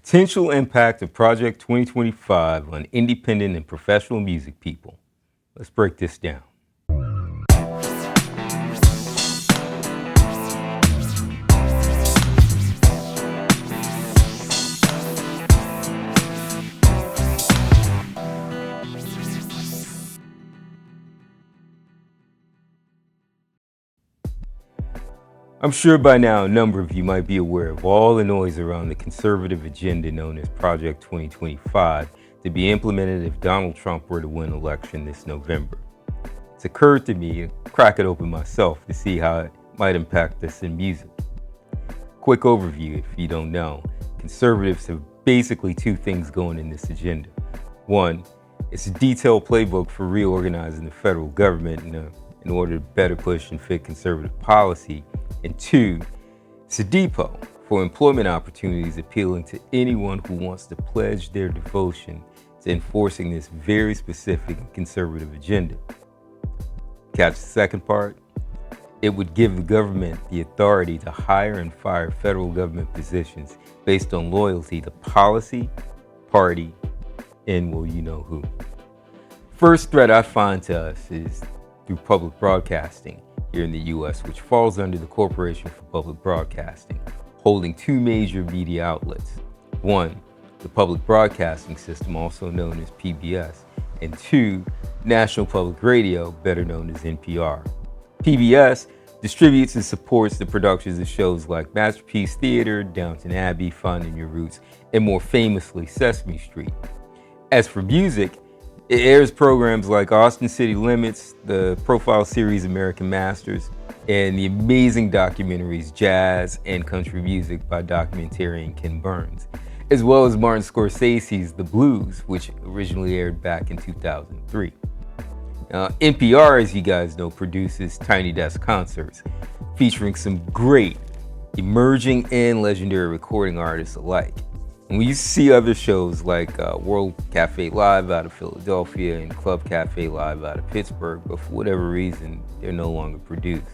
Potential impact of Project 2025 on independent and professional music people. Let's break this down. I'm sure by now a number of you might be aware of all the noise around the conservative agenda known as Project 2025 to be implemented if Donald Trump were to win election this November. It's occurred to me to crack it open myself to see how it might impact us in music. Quick overview if you don't know, conservatives have basically two things going in this agenda. One, it's a detailed playbook for reorganizing the federal government in order to better push and fit conservative policy. And two, it's a depot for employment opportunities appealing to anyone who wants to pledge their devotion to enforcing this very specific and conservative agenda. Catch the second part? It would give the government the authority to hire and fire federal government positions based on loyalty to policy, party, and well, you know who. First threat I find to us is through public broadcasting here in the U.S., which falls under the Corporation for Public Broadcasting, holding two major media outlets. One, the Public Broadcasting System, also known as PBS, and two, National Public Radio, better known as NPR. PBS distributes and supports the productions of shows like Masterpiece Theater, Downton Abbey, Finding Your Roots, and more famously, Sesame Street. As for music, it airs programs like Austin City Limits, the profile series American Masters, and the amazing documentaries Jazz and Country Music by documentarian Ken Burns, as well as Martin Scorsese's The Blues, which originally aired back in 2003. Now, NPR, as you guys know, produces Tiny Desk concerts, featuring some great emerging and legendary recording artists alike. And we used to see other shows like World Cafe Live out of Philadelphia and Club Cafe Live out of Pittsburgh, but for whatever reason, they're no longer produced.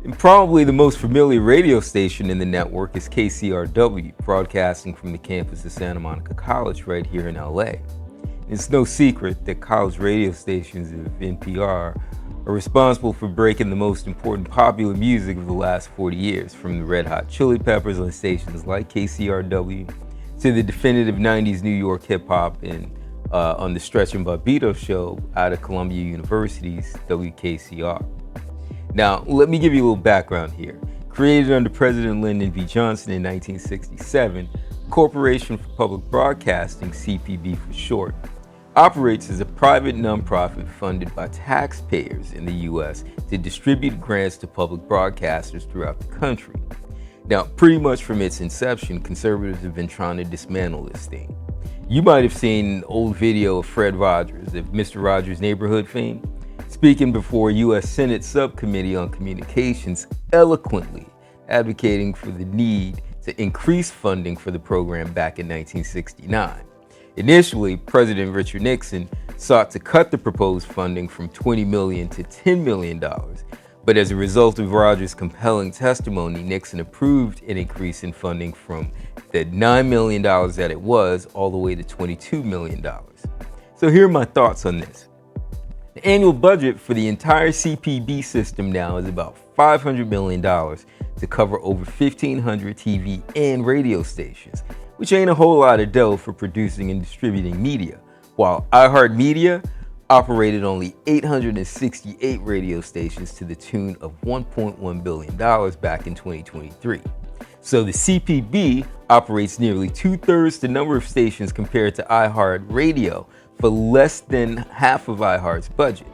And probably the most familiar radio station in the network is KCRW, broadcasting from the campus of Santa Monica College right here in LA. It's no secret that college radio stations of NPR are responsible for breaking the most important popular music of the last 40 years, from the Red Hot Chili Peppers on stations like KCRW to the definitive 90s New York hip-hop and on the Stretch and Bobbito show out of Columbia University's WKCR. Now, let me give you a little background here. Created under President Lyndon B. Johnson in 1967, Corporation for Public Broadcasting, CPB for short, operates as a private nonprofit funded by taxpayers in the U.S. to distribute grants to public broadcasters throughout the country. Now, pretty much from its inception, conservatives have been trying to dismantle this thing. You might have seen an old video of Fred Rogers of Mr. Rogers' Neighborhood fame, speaking before a U.S. Senate Subcommittee on Communications, eloquently advocating for the need to increase funding for the program back in 1969. Initially, President Richard Nixon sought to cut the proposed funding from $20 million to $10 million, but as a result of Rogers' compelling testimony, Nixon approved an increase in funding from the $9 million that it was all the way to $22 million. So here are my thoughts on this. The annual budget for the entire CPB system now is about $500 million to cover over 1,500 TV and radio stations, which ain't a whole lot of dough for producing and distributing media, while iHeartMedia operated only 868 radio stations to the tune of $1.1 billion back in 2023. So the CPB operates nearly 2/3 the number of stations compared to iHeartRadio for less than half of iHeart's budget.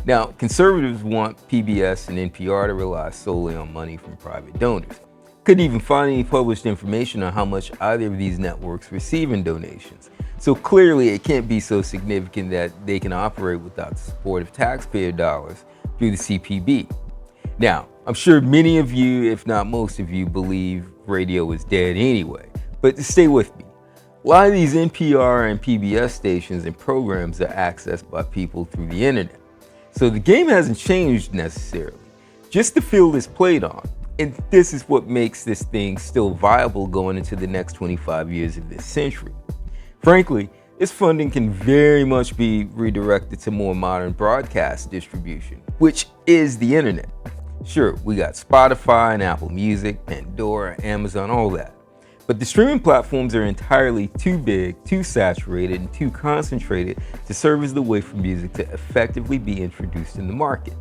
Now, conservatives want PBS and NPR to rely solely on money from private donors. Couldn't even find any published information on how much either of these networks receive in donations. So clearly it can't be so significant that they can operate without the support of taxpayer dollars through the CPB. Now, I'm sure many of you, if not most of you, believe radio is dead anyway, but stay with me. A lot of these NPR and PBS stations and programs are accessed by people through the internet. So the game hasn't changed necessarily. Just the field is played on. And this is what makes this thing still viable going into the next 25 years of this century. Frankly, this funding can very much be redirected to more modern broadcast distribution, which is the internet. Sure, we got Spotify and Apple Music, Pandora, Amazon, all that. But the streaming platforms are entirely too big, too saturated, and too concentrated to serve as the way for music to effectively be introduced in the market.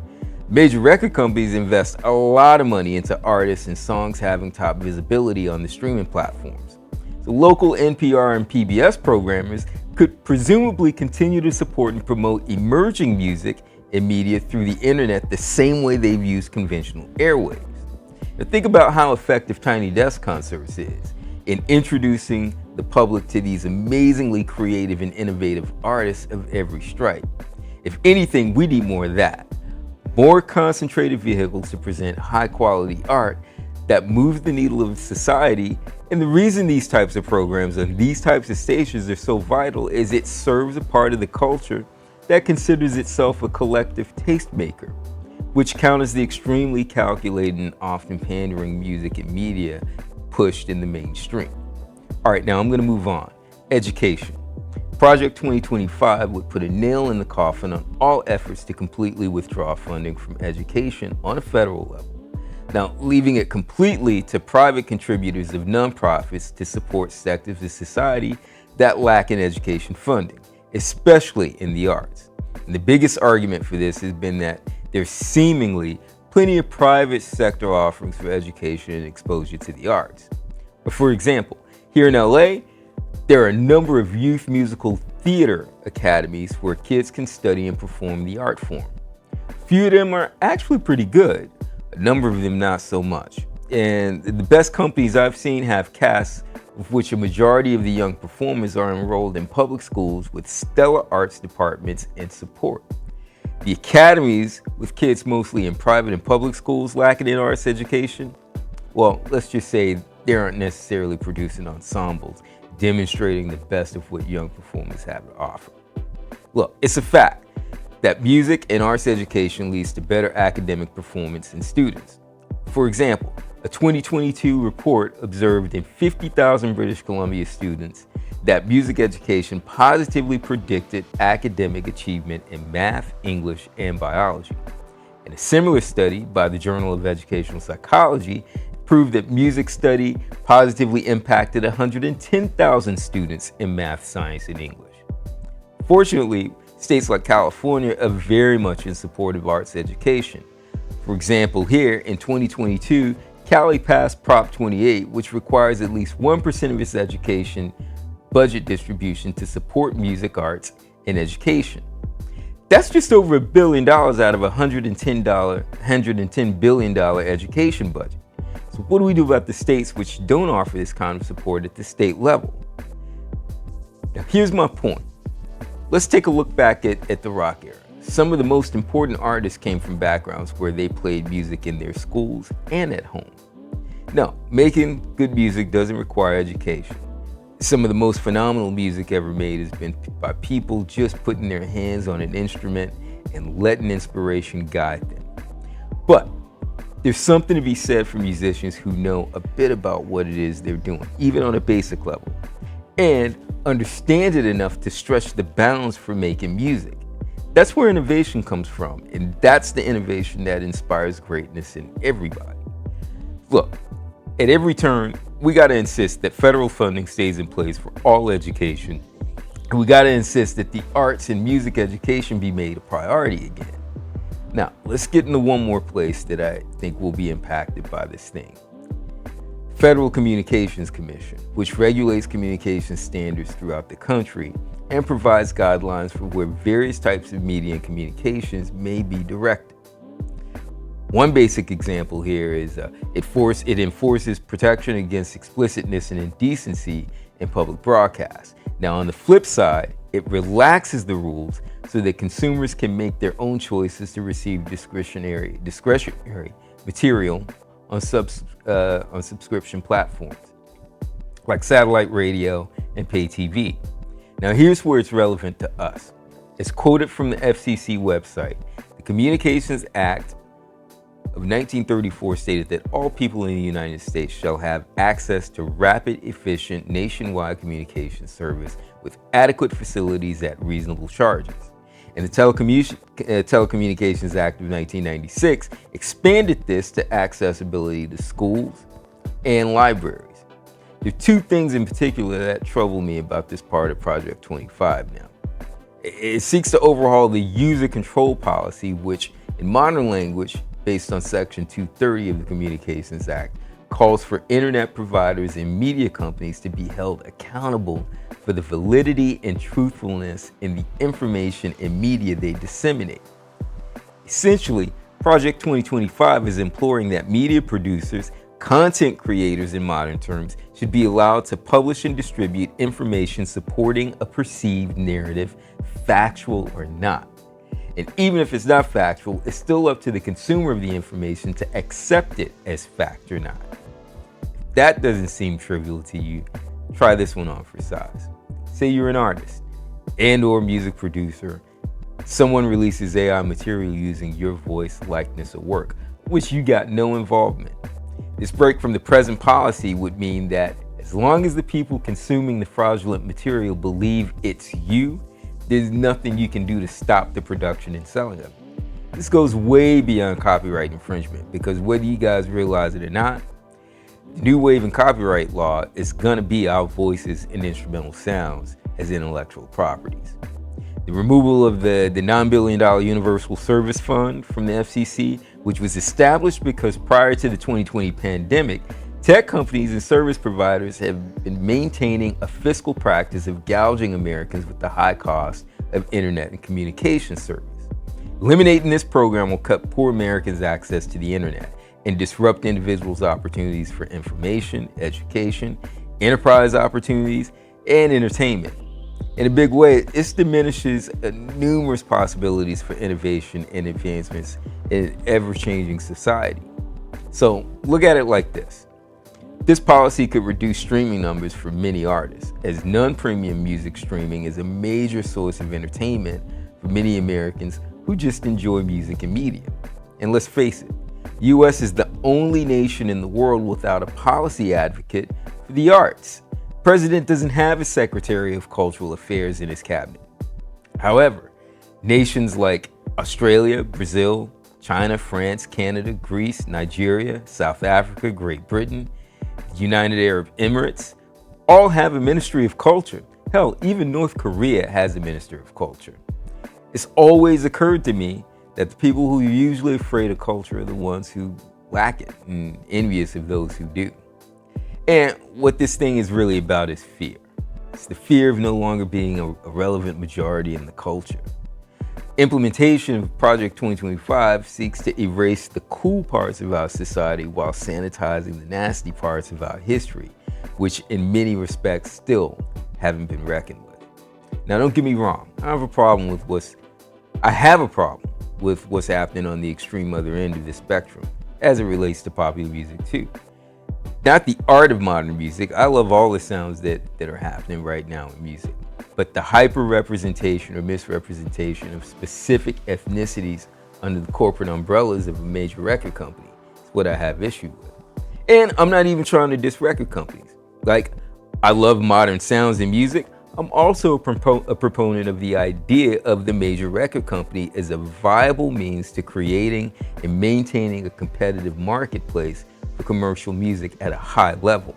Major record companies invest a lot of money into artists and songs having top visibility on the streaming platforms. So local NPR and PBS programmers could presumably continue to support and promote emerging music and media through the internet the same way they've used conventional airwaves. Now think about how effective Tiny Desk Concerts is in introducing the public to these amazingly creative and innovative artists of every stripe. If anything, we need more of that. More concentrated vehicles to present high-quality art that moves the needle of society. And the reason these types of programs and these types of stations are so vital is it serves a part of the culture that considers itself a collective tastemaker, which counters the extremely calculated and often pandering music and media pushed in the mainstream. All right, now I'm going to move on. Education. Project 2025 would put a nail in the coffin on all efforts to completely withdraw funding from education on a federal level. Now, leaving it completely to private contributors of nonprofits to support sectors of society that lack in education funding, especially in the arts. And the biggest argument for this has been that there's seemingly plenty of private sector offerings for education and exposure to the arts. But for example, here in LA, there are a number of youth musical theater academies where kids can study and perform the art form. Few of them are actually pretty good, a number of them not so much. And the best companies I've seen have casts of which a majority of the young performers are enrolled in public schools with stellar arts departments and support. The academies with kids mostly in private and public schools lacking in arts education, well, let's just say they aren't necessarily producing ensembles demonstrating the best of what young performers have to offer. Look, it's a fact that music and arts education leads to better academic performance in students. For example, a 2022 report observed in 50,000 British Columbia students that music education positively predicted academic achievement in math, English, and biology. And a similar study by the Journal of Educational Psychology proved that music study positively impacted 110,000 students in math, science, and English. Fortunately, states like California are very much in support of arts education. For example, here in 2022, Cali passed Prop 28, which requires at least 1% of its education budget distribution to support music, arts, and education. That's just over $1 billion out of a $110 billion education budget. So what do we do about the states which don't offer this kind of support at the state level? Now, here's my point. Let's take a look back at the rock era. Some of the most important artists came from backgrounds where they played music in their schools and at home. Now, making good music doesn't require education. Some of the most phenomenal music ever made has been by people just putting their hands on an instrument and letting inspiration guide them. But there's something to be said for musicians who know a bit about what it is they're doing, even on a basic level, and understand it enough to stretch the bounds for making music. That's where innovation comes from, and that's the innovation that inspires greatness in everybody. Look, at every turn, we got to insist that federal funding stays in place for all education, and we got to insist that the arts and music education be made a priority again. Now, let's get into one more place that I think will be impacted by this thing. Federal Communications Commission, which regulates communication standards throughout the country and provides guidelines for where various types of media and communications may be directed. One basic example here is it enforces protection against explicitness and indecency in public broadcasts. Now, on the flip side, it relaxes the rules so that consumers can make their own choices to receive discretionary material on subscription platforms like satellite radio and pay TV. Now, here's where it's relevant to us. It's quoted from the FCC website. The Communications Act of 1934 stated that all people in the United States shall have access to rapid, efficient, nationwide communication service with adequate facilities at reasonable charges. And the Telecommunications Act of 1996 expanded this to accessibility to schools and libraries. There are two things in particular that trouble me about this part of Project 25 now. It seeks to overhaul the user control policy, which in modern language, based on Section 230 of the Communications Act, calls for internet providers and media companies to be held accountable for the validity and truthfulness in the information and media they disseminate. Essentially, Project 2025 is imploring that media producers, content creators in modern terms, should be allowed to publish and distribute information supporting a perceived narrative, factual or not. And even if it's not factual, it's still up to the consumer of the information to accept it as fact or not. If that doesn't seem trivial to you, try this one on for size. Say you're an artist and/or music producer. Someone releases AI material using your voice, likeness, or work, which you got no involvement. This break from the present policy would mean that as long as the people consuming the fraudulent material believe it's you, there's nothing you can do to stop the production and selling of it. This goes way beyond copyright infringement, because whether you guys realize it or not, the new wave in copyright law is gonna be our voices and instrumental sounds as intellectual properties. The removal of the $9 billion Universal Service Fund from the FCC, which was established because prior to the 2020 pandemic, tech companies and service providers have been maintaining a fiscal practice of gouging Americans with the high cost of internet and communication service. Eliminating this program will cut poor Americans' access to the internet and disrupt individuals' opportunities for information, education, enterprise opportunities, and entertainment. In a big way, this diminishes numerous possibilities for innovation and advancements in an ever-changing society. So look at it like this. This policy could reduce streaming numbers for many artists, as non-premium music streaming is a major source of entertainment for many Americans who just enjoy music and media. And let's face it, the US is the only nation in the world without a policy advocate for the arts. The president doesn't have a Secretary of Cultural Affairs in his cabinet. However, nations like Australia, Brazil, China, France, Canada, Greece, Nigeria, South Africa, Great Britain, United Arab Emirates, all have a Ministry of Culture. Hell, even North Korea has a Minister of Culture. It's always occurred to me that the people who are usually afraid of culture are the ones who lack it and envious of those who do. And what this thing is really about is fear. It's the fear of no longer being a relevant majority in the culture. Implementation of Project 2025 seeks to erase the cool parts of our society while sanitizing the nasty parts of our history, which in many respects still haven't been reckoned with. Now, don't get me wrong. I have a problem with what's happening on the extreme other end of the spectrum as it relates to popular music too. Not the art of modern music. I love all the sounds that are happening right now in music. But the hyper-representation or misrepresentation of specific ethnicities under the corporate umbrellas of a major record company is what I have issue with. And I'm not even trying to diss record companies. Like, I love modern sounds in music. I'm also a proponent of the idea of the major record company as a viable means to creating and maintaining a competitive marketplace for commercial music at a high level.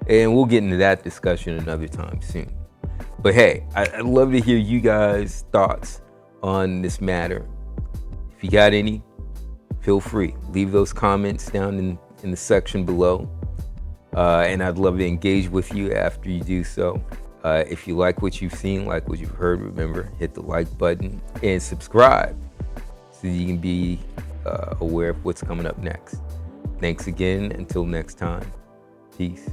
And we'll get into that discussion another time soon. But hey, I'd love to hear you guys' thoughts on this matter. If you got any, feel free. Leave those comments down in the section below. And I'd love to engage with you after you do so. If you like what you've seen, like what you've heard, remember, hit the like button and subscribe so you can be aware of what's coming up next. Thanks again. Until next time. Peace.